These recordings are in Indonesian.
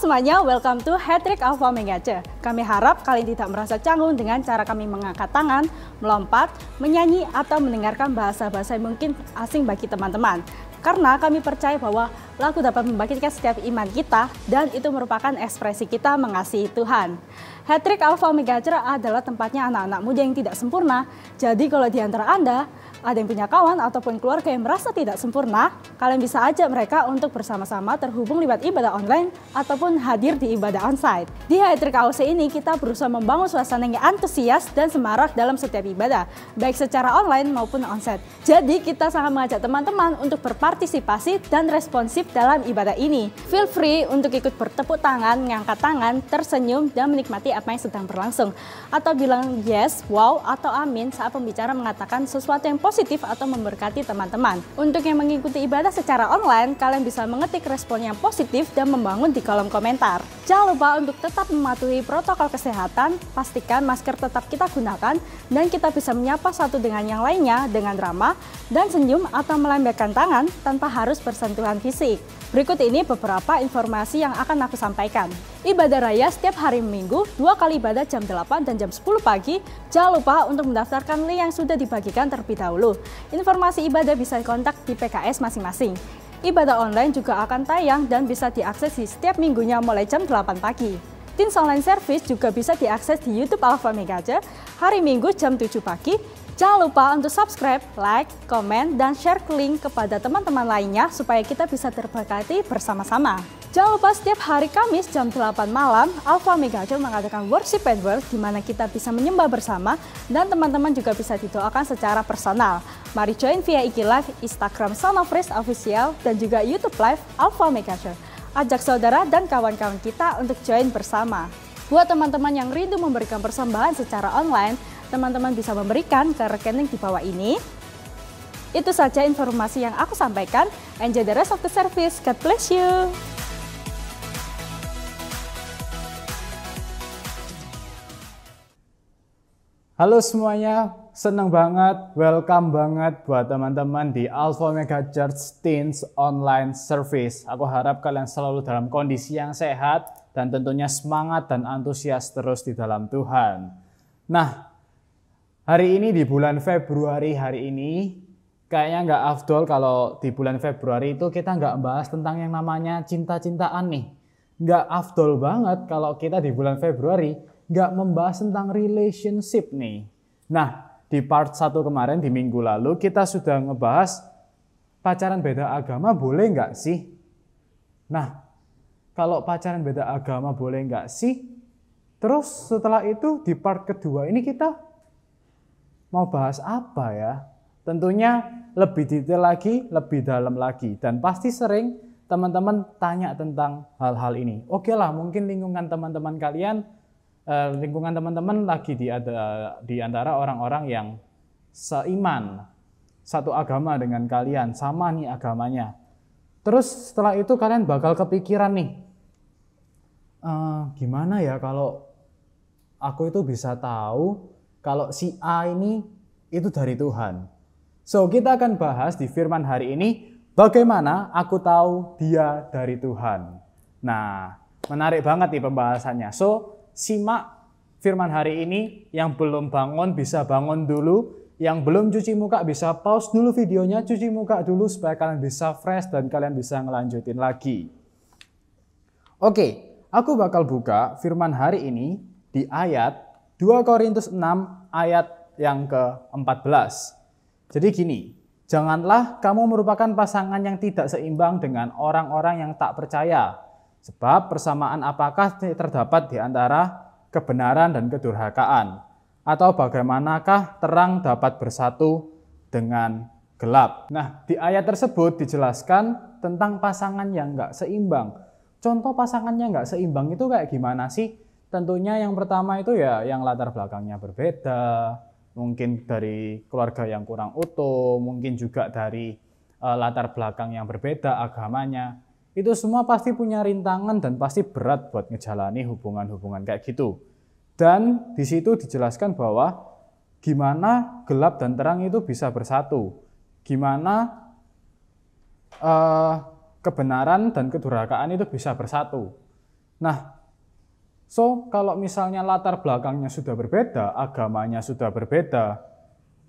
semuanya, welcome to Hat-Trick Alpha Omega C. Kami harap kalian tidak merasa canggung dengan cara kami mengangkat tangan, melompat, menyanyi, atau mendengarkan bahasa-bahasa yang mungkin asing bagi teman-teman. Karena kami percaya bahwa lagu dapat membangkitkan setiap iman kita dan itu merupakan ekspresi kita mengasihi Tuhan. Hat-Trick Alpha Omega C adalah tempatnya anak-anak muda yang tidak sempurna. Jadi kalau di antara Anda ada yang punya kawan ataupun keluarga yang merasa tidak sempurna, kalian bisa ajak mereka untuk bersama-sama terhubung lewat ibadah online ataupun hadir di ibadah onsite. Di Hat-Trick AOC ini kita berusaha membangun suasana yang antusias dan semarak dalam setiap ibadah, baik secara online maupun onsite. Jadi kita sangat mengajak teman-teman untuk berpartisipasi dan responsif dalam ibadah ini. Feel free untuk ikut bertepuk tangan, mengangkat tangan, tersenyum, dan menikmati apa yang sedang berlangsung. Atau bilang yes, wow, atau amin saat pembicara mengatakan sesuatu yang positif atau memberkati teman-teman. Untuk yang mengikuti ibadah secara online, kalian bisa mengetik respon yang positif dan membangun di kolom komentar. Jangan lupa untuk tetap mematuhi protokol kesehatan, pastikan masker tetap kita gunakan, dan kita bisa menyapa satu dengan yang lainnya dengan ramah dan senyum atau melambaikan tangan tanpa harus bersentuhan fisik. Berikut ini beberapa informasi yang akan aku sampaikan. Ibadah raya setiap hari Minggu, 2 kali ibadah jam 8 dan jam 10 pagi. Jangan lupa untuk mendaftarkan link yang sudah dibagikan terlebih dahulu. Informasi ibadah bisa dikontak di PKS masing-masing. Ibadah online juga akan tayang dan bisa diakses di setiap minggunya mulai jam 8 pagi. Teens Online Service juga bisa diakses di YouTube Alpha Omega C hari Minggu jam 7 pagi. Jangan lupa untuk subscribe, like, komen, dan share link kepada teman-teman lainnya supaya kita bisa terberkati bersama-sama. Jangan lupa setiap hari Kamis jam 8 malam, Alpha Omega C mengadakan Worship and Word di mana kita bisa menyembah bersama dan teman-teman juga bisa didoakan secara personal. Mari join via IG Live, Instagram Son of Praise Official, dan juga YouTube Live Alpha Omega C. Ajak saudara dan kawan-kawan kita untuk join bersama. Buat teman-teman yang rindu memberikan persembahan secara online, teman-teman bisa memberikan ke rekening di bawah ini. Itu saja informasi yang aku sampaikan. Enjoy the rest of the service. God bless you. Halo semuanya, senang banget, welcome banget buat teman-teman di Alpha Omega Church Teens Online Service. Aku harap kalian selalu dalam kondisi yang sehat dan tentunya semangat dan antusias terus di dalam Tuhan. Nah, hari ini di bulan Februari hari ini, kayaknya nggak afdol kalau di bulan Februari itu kita nggak bahas tentang yang namanya cinta-cintaan nih. Nggak afdol banget kalau kita di bulan Februari nggak membahas tentang relationship nih. Nah, di part 1 kemarin di minggu lalu kita sudah ngebahas pacaran beda agama boleh nggak sih? Nah, kalau pacaran beda agama boleh nggak sih? Terus setelah itu di part kedua ini kita mau bahas apa ya? Tentunya lebih detail lagi, lebih dalam lagi. Dan pasti sering teman-teman tanya tentang hal-hal ini. Oke lah, mungkin lingkungan teman-teman lagi di antara orang-orang yang seiman, satu agama dengan kalian, sama nih agamanya. Terus setelah itu kalian bakal kepikiran nih, gimana ya kalau aku itu bisa tahu kalau si A ini itu dari Tuhan. So, kita akan bahas di firman hari ini, bagaimana aku tahu dia dari Tuhan. Nah, menarik banget nih pembahasannya. So, simak firman hari ini. Yang belum bangun bisa bangun dulu. Yang belum cuci muka bisa pause dulu videonya, cuci muka dulu supaya kalian bisa fresh dan kalian bisa ngelanjutin lagi. Oke, aku bakal buka firman hari ini di ayat 2 Korintus 6 ayat yang ke-14. Jadi gini, janganlah kamu merupakan pasangan yang tidak seimbang dengan orang-orang yang tak percaya. Sebab persamaan apakah terdapat di antara kebenaran dan kedurhakaan? Atau bagaimanakah terang dapat bersatu dengan gelap? Nah, di ayat tersebut dijelaskan tentang pasangan yang nggak seimbang. Contoh pasangannya nggak seimbang itu kayak gimana sih? Tentunya yang pertama itu ya yang latar belakangnya berbeda, mungkin dari keluarga yang kurang utuh, mungkin juga dari latar belakang yang berbeda agamanya. Itu semua pasti punya rintangan dan pasti berat buat ngejalani hubungan-hubungan kayak gitu. Dan di situ dijelaskan bahwa gimana gelap dan terang itu bisa bersatu. Gimana kebenaran dan kedurhakaan itu bisa bersatu. Nah, kalau misalnya latar belakangnya sudah berbeda, agamanya sudah berbeda,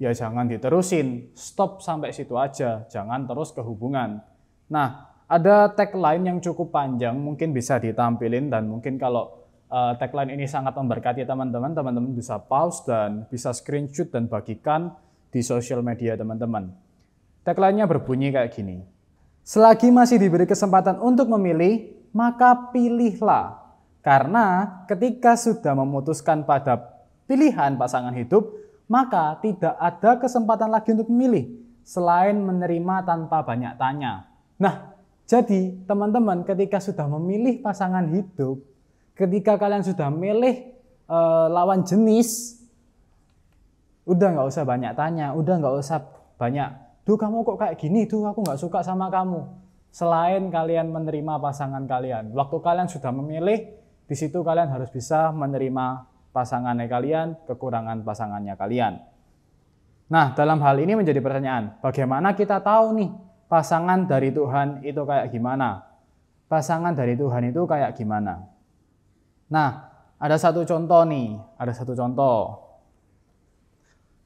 ya jangan diterusin, stop sampai situ aja, jangan terus ke hubungan. Nah, ada tagline yang cukup panjang, mungkin bisa ditampilin, dan mungkin kalau tagline ini sangat memberkati teman-teman, teman-teman bisa pause dan bisa screenshot dan bagikan di sosial media teman-teman. Tagline-nya berbunyi kayak gini. Selagi masih diberi kesempatan untuk memilih, maka pilihlah. Karena ketika sudah memutuskan pada pilihan pasangan hidup, maka tidak ada kesempatan lagi untuk memilih selain menerima tanpa banyak tanya. Nah, jadi teman-teman ketika sudah memilih pasangan hidup, ketika kalian sudah milih lawan jenis, udah nggak usah banyak tanya, udah nggak usah banyak, duh kamu kok kayak gini, duh aku nggak suka sama kamu. Selain kalian menerima pasangan kalian, waktu kalian sudah memilih, di situ kalian harus bisa menerima pasangannya kalian, kekurangan pasangannya kalian. Nah, dalam hal ini menjadi pertanyaan, bagaimana kita tahu nih pasangan dari Tuhan itu kayak gimana? Pasangan dari Tuhan itu kayak gimana? Nah, ada satu contoh nih, ada satu contoh.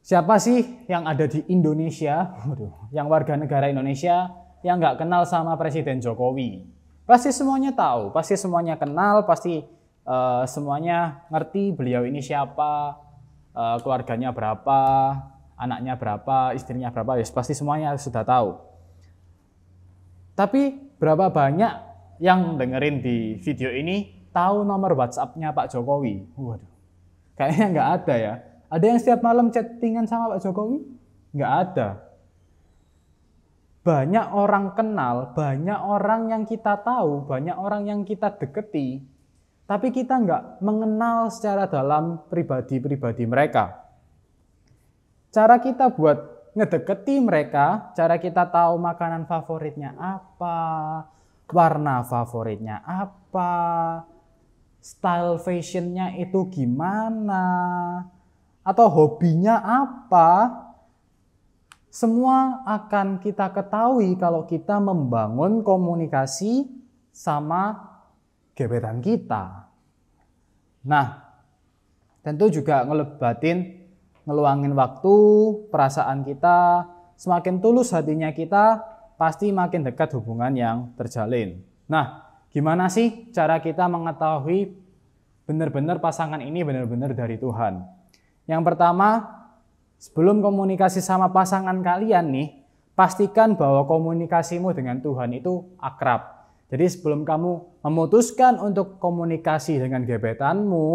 Siapa sih yang ada di Indonesia, yang warga negara Indonesia, yang nggak kenal sama Presiden Jokowi? Pasti semuanya tahu, pasti semuanya kenal, pasti semuanya ngerti beliau ini siapa, keluarganya berapa, anaknya berapa, istrinya berapa, ya pasti semuanya sudah tahu. Tapi berapa banyak yang dengerin di video ini tahu nomor WhatsApp-nya Pak Jokowi? Waduh, kayaknya nggak ada ya. Ada yang setiap malam chattingan sama Pak Jokowi? Nggak ada. Banyak orang kenal, banyak orang yang kita tahu, banyak orang yang kita deketi, tapi kita nggak mengenal secara dalam pribadi-pribadi mereka. Cara kita buat ngedeketi mereka, cara kita tahu makanan favoritnya apa, warna favoritnya apa, style fashionnya itu gimana, atau hobinya apa, semua akan kita ketahui kalau kita membangun komunikasi sama gebetan kita. Nah, tentu juga ngeluangin waktu, perasaan kita, semakin tulus hatinya kita, pasti makin dekat hubungan yang terjalin. Nah, gimana sih cara kita mengetahui benar-benar pasangan ini benar-benar dari Tuhan? Yang pertama, sebelum komunikasi sama pasangan kalian nih, pastikan bahwa komunikasimu dengan Tuhan itu akrab. Jadi sebelum kamu memutuskan untuk komunikasi dengan gebetanmu,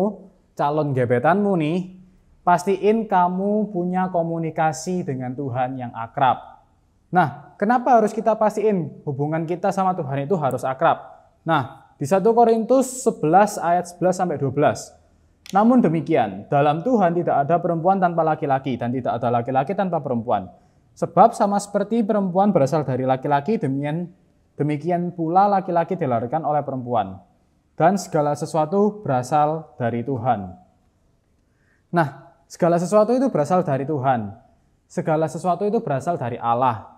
calon gebetanmu nih, pastiin kamu punya komunikasi dengan Tuhan yang akrab. Nah, kenapa harus kita pastiin hubungan kita sama Tuhan itu harus akrab? Nah, di 1 Korintus 11 ayat 11 sampai 12. Namun demikian, dalam Tuhan tidak ada perempuan tanpa laki-laki dan tidak ada laki-laki tanpa perempuan. Sebab sama seperti perempuan berasal dari laki-laki, demikian pula laki-laki dilahirkan oleh perempuan. Dan segala sesuatu berasal dari Tuhan. Nah, segala sesuatu itu berasal dari Tuhan. Segala sesuatu itu berasal dari Allah.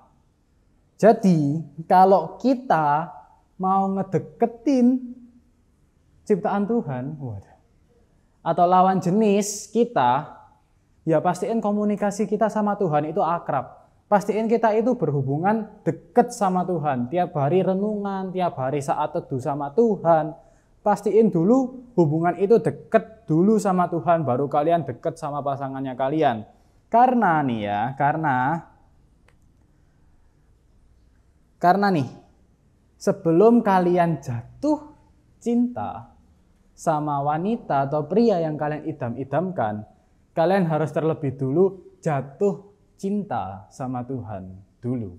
Jadi, kalau kita mau ngedeketin ciptaan Tuhan, atau lawan jenis kita, ya pastiin komunikasi kita sama Tuhan itu akrab. Pastiin kita itu berhubungan dekat sama Tuhan. Tiap hari renungan, tiap hari saat teduh sama Tuhan. Pastiin dulu hubungan itu dekat dulu sama Tuhan, baru kalian dekat sama pasangannya kalian. Karena nih ya, karena nih, sebelum kalian jatuh cinta sama wanita atau pria yang kalian idam-idamkan, kalian harus terlebih dulu jatuh cinta sama Tuhan dulu.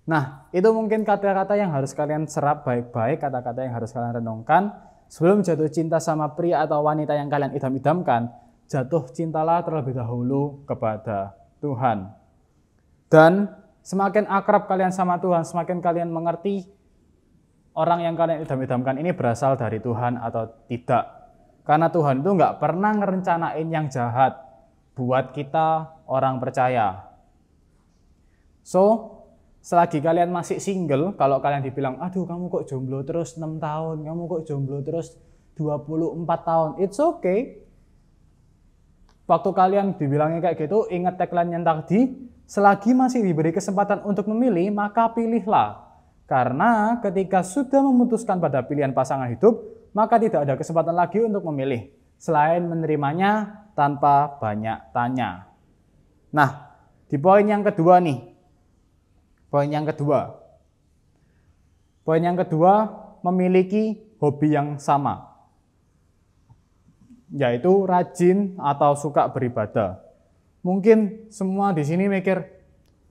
Nah, itu mungkin kata-kata yang harus kalian serap baik-baik, kata-kata yang harus kalian renungkan. Sebelum jatuh cinta sama pria atau wanita yang kalian idam-idamkan, jatuh cintalah terlebih dahulu kepada Tuhan. Dan semakin akrab kalian sama Tuhan, semakin kalian mengerti orang yang kalian idam-idamkan ini berasal dari Tuhan atau tidak. Karena Tuhan itu nggak pernah ngerencanain yang jahat buat kita orang percaya. So, Selagi kalian masih single, kalau kalian dibilang, aduh kamu kok jomblo terus 6 tahun, kamu kok jomblo terus 24 tahun, it's okay. Waktu kalian dibilangnya kayak gitu, ingat tagline yang tadi, selagi masih diberi kesempatan untuk memilih, maka pilihlah. Karena ketika sudah memutuskan pada pilihan pasangan hidup, maka tidak ada kesempatan lagi untuk memilih, selain menerimanya tanpa banyak tanya. Nah, di poin yang kedua nih, Poin yang kedua, memiliki hobi yang sama, yaitu rajin atau suka beribadah. Mungkin semua di sini mikir,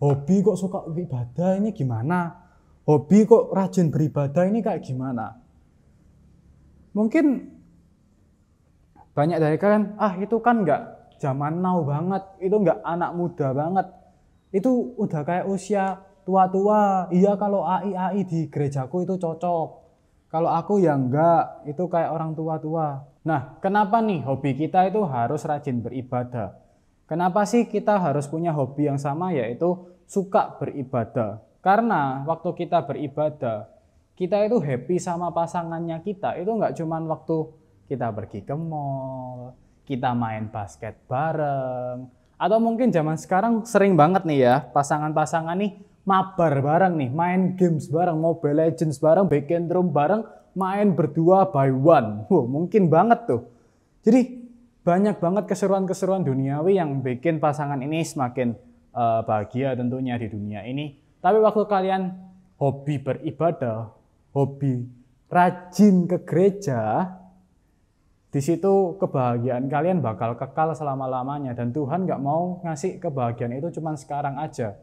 hobi kok suka beribadah ini gimana? Hobi kok rajin beribadah ini kayak gimana? Mungkin banyak dari kalian, itu kan nggak zaman now banget, itu nggak anak muda banget, itu udah kayak usia tua-tua. Iya, kalau AI di gerejaku itu cocok. Kalau aku ya enggak, itu kayak orang tua-tua. Nah, kenapa nih hobi kita itu harus rajin beribadah? Kenapa sih kita harus punya hobi yang sama, yaitu suka beribadah? Karena waktu kita beribadah, kita itu happy sama pasangannya kita. Itu enggak cuman waktu kita pergi ke mall, kita main basket bareng, atau mungkin zaman sekarang sering banget nih ya, pasangan-pasangan nih mabar bareng nih, main games bareng, Mobile Legends bareng, Backend Room bareng, main berdua by one. Mungkin banget tuh. Jadi banyak banget keseruan-keseruan duniawi yang bikin pasangan ini semakin bahagia tentunya di dunia ini. Tapi waktu kalian hobi beribadah, hobi rajin ke gereja, di situ kebahagiaan kalian bakal kekal selama-lamanya. Dan Tuhan gak mau ngasih kebahagiaan itu cuma sekarang aja.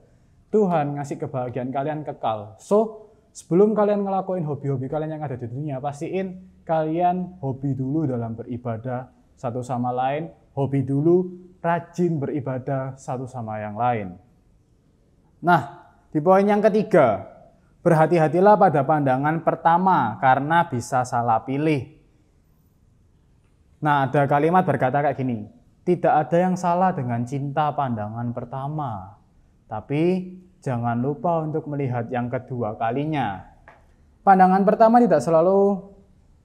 Tuhan ngasih kebahagiaan kalian kekal. So, sebelum kalian ngelakuin hobi-hobi kalian yang ada di dunia, pastiin kalian hobi dulu dalam beribadah satu sama lain. Hobi dulu rajin beribadah satu sama yang lain. Nah, di poin yang ketiga, berhati-hatilah pada pandangan pertama karena bisa salah pilih. Nah, ada kalimat berkata kayak gini, tidak ada yang salah dengan cinta pandangan pertama. Tapi jangan lupa untuk melihat yang kedua kalinya. Pandangan pertama tidak selalu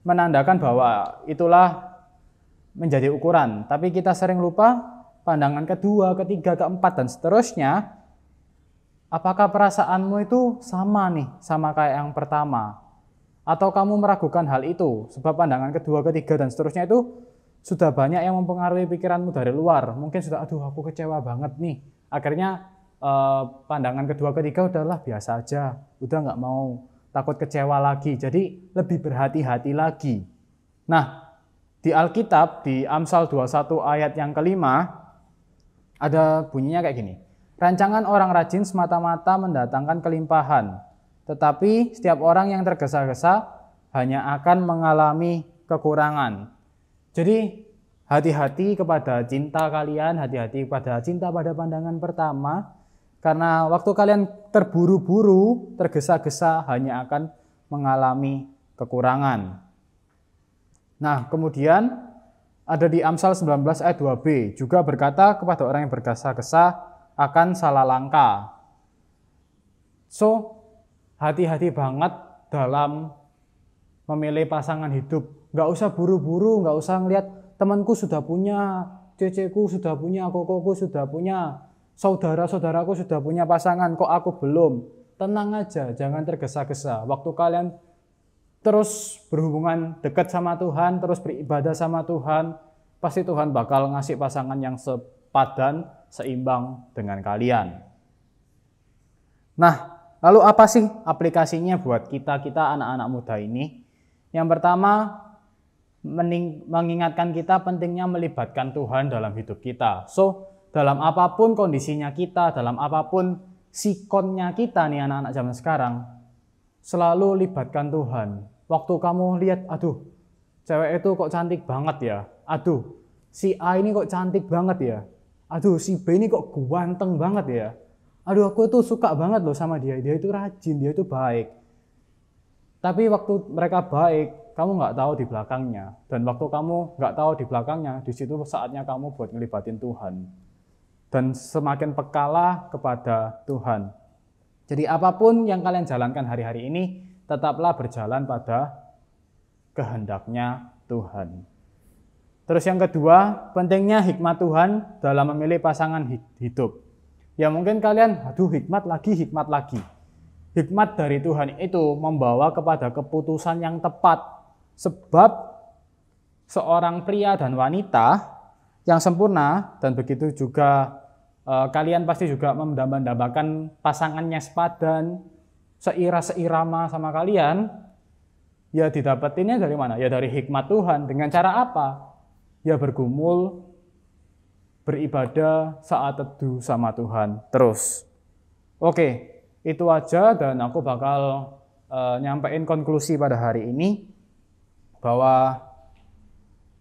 menandakan bahwa itulah menjadi ukuran. Tapi kita sering lupa pandangan kedua, ketiga, keempat, dan seterusnya. Apakah perasaanmu itu sama nih, sama kayak yang pertama? Atau kamu meragukan hal itu? Sebab pandangan kedua, ketiga, dan seterusnya itu sudah banyak yang mempengaruhi pikiranmu dari luar. Mungkin sudah, aduh aku kecewa banget nih. Akhirnya pandangan kedua ketiga udahlah biasa aja, udah nggak mau, takut kecewa lagi, jadi lebih berhati-hati lagi. Nah, di Alkitab di Amsal 21 ayat yang kelima ada bunyinya kayak gini, rancangan orang rajin semata-mata mendatangkan kelimpahan, tetapi setiap orang yang tergesa-gesa hanya akan mengalami kekurangan. Jadi hati-hati kepada cinta kalian, hati-hati kepada cinta pada pandangan pertama. Karena waktu kalian terburu-buru, tergesa-gesa hanya akan mengalami kekurangan. Nah, kemudian ada di Amsal 19 ayat 2b, juga berkata kepada orang yang bergesa-gesa akan salah langkah. So, hati-hati banget dalam memilih pasangan hidup. Nggak usah buru-buru, nggak usah ngelihat temanku sudah punya, ceceku sudah punya, kokoku sudah punya, saudara-saudaraku sudah punya pasangan, kok aku belum? Tenang aja, jangan tergesa-gesa. Waktu kalian terus berhubungan dekat sama Tuhan, terus beribadah sama Tuhan, pasti Tuhan bakal ngasih pasangan yang sepadan, seimbang dengan kalian. Nah, lalu apa sih aplikasinya buat kita anak-anak muda ini? Yang pertama, mengingatkan kita pentingnya melibatkan Tuhan dalam hidup kita. So, dalam apapun kondisinya kita, dalam apapun sikonnya kita nih anak-anak zaman sekarang, selalu libatkan Tuhan. Waktu kamu lihat, aduh, cewek itu kok cantik banget ya. Aduh, si A ini kok cantik banget ya. Aduh, si B ini kok ganteng banget ya. Aduh, aku tuh suka banget loh sama dia. Dia itu rajin, dia itu baik. Tapi waktu mereka baik, kamu nggak tahu di belakangnya. Dan waktu kamu nggak tahu di belakangnya, di situ saatnya kamu buat ngelibatin Tuhan. Dan semakin pekalah kepada Tuhan. Jadi apapun yang kalian jalankan hari-hari ini, tetaplah berjalan pada kehendaknya Tuhan. Terus yang kedua, pentingnya hikmat Tuhan dalam memilih pasangan hidup. Ya mungkin kalian, aduh hikmat lagi. Hikmat dari Tuhan itu membawa kepada keputusan yang tepat. Sebab seorang pria dan wanita yang sempurna, dan begitu juga kalian pasti juga mendambakan pasangannya sepadan, seirama sama kalian, ya didapetinnya dari mana? Ya dari hikmat Tuhan. Dengan cara apa? Ya bergumul, beribadah, saat teduh sama Tuhan terus. Oke, itu aja dan aku bakal nyampein konklusi pada hari ini bahwa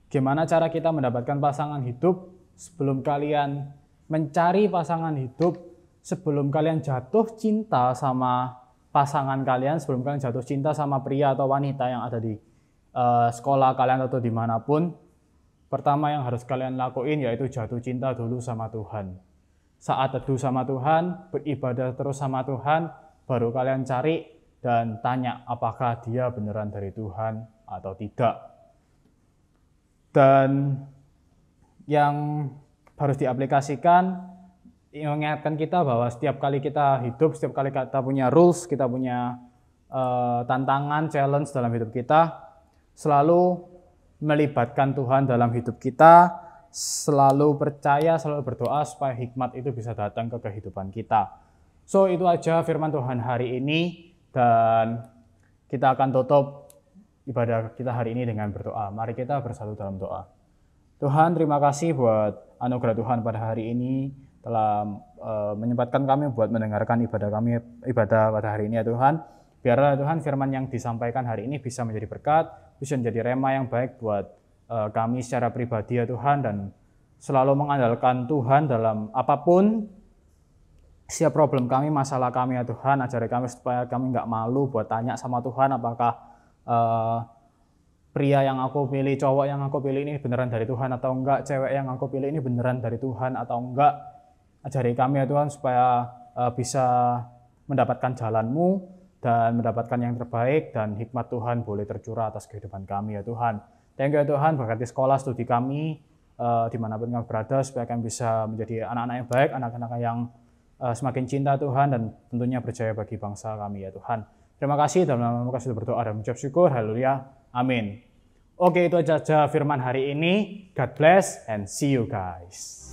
gimana cara kita mendapatkan pasangan hidup. Sebelum kalian mencari pasangan hidup, sebelum kalian jatuh cinta sama pasangan kalian, sebelum kalian jatuh cinta sama pria atau wanita yang ada di sekolah kalian atau dimanapun, pertama yang harus kalian lakuin yaitu jatuh cinta dulu sama Tuhan. Saat teduh sama Tuhan, beribadah terus sama Tuhan, baru kalian cari dan tanya apakah dia beneran dari Tuhan atau tidak. Dan yang harus diaplikasikan, mengingatkan kita bahwa setiap kali kita hidup, setiap kali kita punya rules, kita punya tantangan, challenge dalam hidup kita, selalu melibatkan Tuhan dalam hidup kita, selalu percaya, selalu berdoa supaya hikmat itu bisa datang ke kehidupan kita. So itu aja firman Tuhan hari ini, dan kita akan tutup ibadah kita hari ini dengan berdoa. Mari kita bersatu dalam doa. Tuhan, terima kasih buat anugerah Tuhan pada hari ini, telah menyempatkan kami buat mendengarkan ibadah pada hari ini ya Tuhan. Biarlah Tuhan firman yang disampaikan hari ini bisa menjadi berkat, bisa menjadi rema yang baik buat kami secara pribadi ya Tuhan, dan selalu mengandalkan Tuhan dalam apapun, setiap problem kami, masalah kami ya Tuhan. Ajari kami supaya kami nggak malu buat tanya sama Tuhan apakah pria yang aku pilih, cowok yang aku pilih ini beneran dari Tuhan atau enggak, cewek yang aku pilih ini beneran dari Tuhan atau enggak. Ajari kami ya Tuhan supaya bisa mendapatkan jalan-Mu dan mendapatkan yang terbaik, dan hikmat Tuhan boleh tercurah atas kehidupan kami ya Tuhan. Thank you ya Tuhan, berkati sekolah studi kami dimanapun kami berada, supaya kami bisa menjadi anak-anak yang baik, anak-anak yang semakin cinta Tuhan, dan tentunya berjaya bagi bangsa kami ya Tuhan. Terima kasih, dalam nama kami sudah berdoa dan mengucap syukur, haleluya, amin. Oke, itu aja firman hari ini. God bless and see you guys.